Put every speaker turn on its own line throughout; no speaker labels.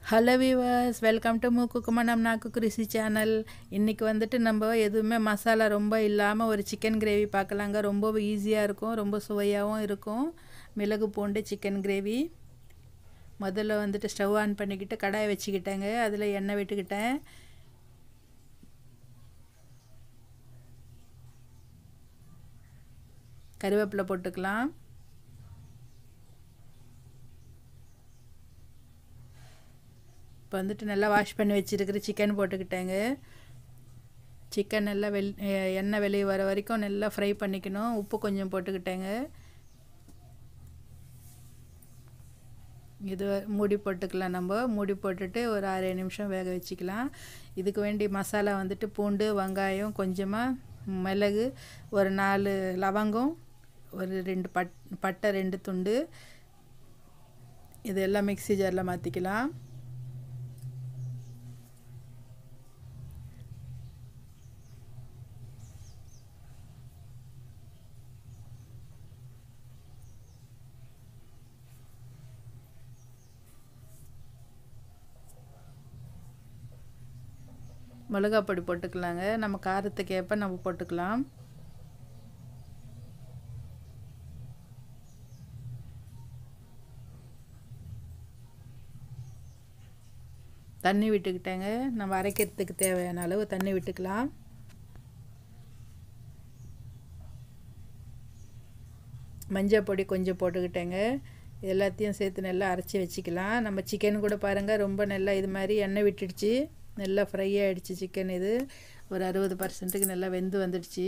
Hello viewers, welcome to மூக்குக்குமனம் நாக்கு Krishi channel. இன்றைக்கி வந்துட்டு நம்ம எதுவுமே மசாலா ரொம்ப இல்லாமல் ஒரு சிக்கன் கிரேவி பார்க்கலாங்க. ரொம்ப ஈஸியாக இருக்கும், ரொம்ப சுவையாகவும் இருக்கும். மிளகு பூண்டு சிக்கன் கிரேவி. முதல்ல வந்துட்டு ஸ்டவ் ஆன் பண்ணிக்கிட்டு கடாயை வச்சுக்கிட்டேங்க. அதில் எண்ணெய் விட்டுக்கிட்டேன். கருவேப்பிலை போட்டுக்கலாம். இப்போ வந்துட்டு நல்லா வாஷ் பண்ணி வச்சுருக்கிற சிக்கன் போட்டுக்கிட்டேங்க. சிக்கன் நல்லா எண்ணெய் வெளியே வர வரைக்கும் நல்லா ஃப்ரை பண்ணிக்கணும். உப்பு கொஞ்சம் போட்டுக்கிட்டேங்க. இது மூடி போட்டுக்கலாம். நம்ம மூடி போட்டுட்டு ஒரு 6 நிமிஷம் வேக வச்சுக்கலாம். இதுக்கு வேண்டிய மசாலா வந்துட்டு பூண்டு, வெங்காயம், கொஞ்சமாக மிளகு, ஒரு 4 லவங்கம், ஒரு 2 பட்டை 2 துண்டு, இதெல்லாம் மிக்ஸி ஜாரில் மாற்றிக்கலாம். மிளகாய் பொடி போட்டுக்கலாங்க. நம்ம காரத்துக்கு ஏற்ப நம்ம போட்டுக்கலாம். தண்ணி விட்டுக்கிட்டேங்க. நம்ம அரைக்கிறதுக்கு தேவையான அளவு தண்ணி விட்டுக்கலாம். மஞ்சள் பொடி கொஞ்சம் போட்டுக்கிட்டேங்க. எல்லாத்தையும் சேர்த்து நல்லா அரைச்சி வச்சுக்கலாம். நம்ம சிக்கன் கூட பாருங்கள், ரொம்ப நல்லா இது மாதிரி எண்ணெய் விட்டுடுச்சு, நல்லா ஃப்ரை ஆகிடுச்சு சிக்கன். இது ஒரு 60% நல்லா வெந்து வந்துடுச்சு.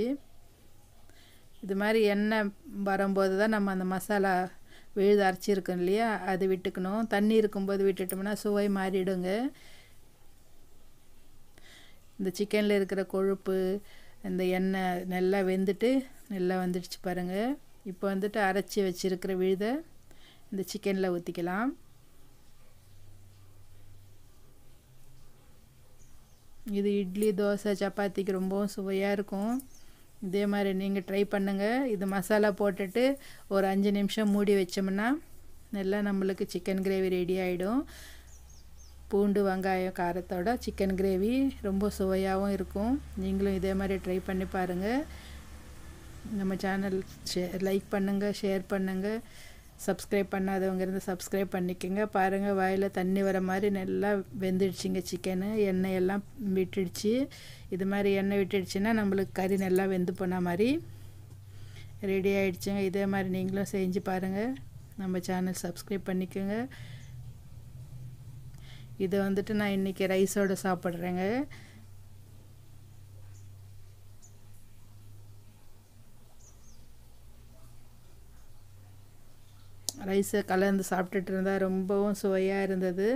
இது மாதிரி எண்ணெய் வரும்போது தான் நம்ம அந்த மசாலா விழுது அரைச்சிருக்கோம் இல்லையா, அது விட்டுக்கணும். தண்ணி இருக்கும்போது விட்டுட்டோம்னா சுவை மாறிடுங்க. இந்த சிக்கனில் இருக்கிற கொழுப்பு, இந்த எண்ணெய் நல்லா வெந்துட்டு நல்லா வந்துடுச்சு பாருங்கள். இப்போ வந்துட்டு அரைச்சி வச்சுருக்கிற விழுதை இந்த சிக்கனில் ஊற்றிக்கலாம். இது இட்லி, தோசை, சப்பாத்திக்கு ரொம்பவும் சுவையாக இருக்கும். இதே மாதிரி நீங்கள் ட்ரை பண்ணுங்கள். இது மசாலா போட்டுட்டு ஒரு 5 நிமிஷம் மூடி வச்சோம்னா நல்லா நம்மளுக்கு சிக்கன் கிரேவி ரெடி ஆகிடும். பூண்டு வெங்காயம் காரத்தோட சிக்கன் கிரேவி ரொம்ப சுவையாகவும் இருக்கும். நீங்களும் இதே மாதிரி ட்ரை பண்ணி பாருங்கள். நம்ம சேனல் லைக் பண்ணுங்கள், ஷேர் பண்ணுங்கள். சப்ஸ்கிரைப் பண்ணாதவங்க இருந்து சப்ஸ்கிரைப் பண்ணிக்கோங்க. பாருங்கள், வாயில் தண்ணி வர மாதிரி நல்லா வெந்துடுச்சிங்க சிக்கனு. எண்ணெயெல்லாம் விட்டுடுச்சு. இது மாதிரி எண்ணெய் விட்டுடுச்சுன்னா நம்மளுக்கு கறி நல்லா வெந்து போன மாதிரி ரெடி ஆகிடுச்சுங்க. இதே மாதிரி நீங்களும் செஞ்சு பாருங்கள். நம்ம சேனல் சப்ஸ்கிரைப் பண்ணிக்கோங்க. இதை வந்துட்டு நான் இன்றைக்கி ரைஸோடு சாப்பிட்றேங்க. ரைஸை கலந்து சாப்பிட்டுட்டு இருந்தால் ரொம்பவும் சுவையாக இருந்தது.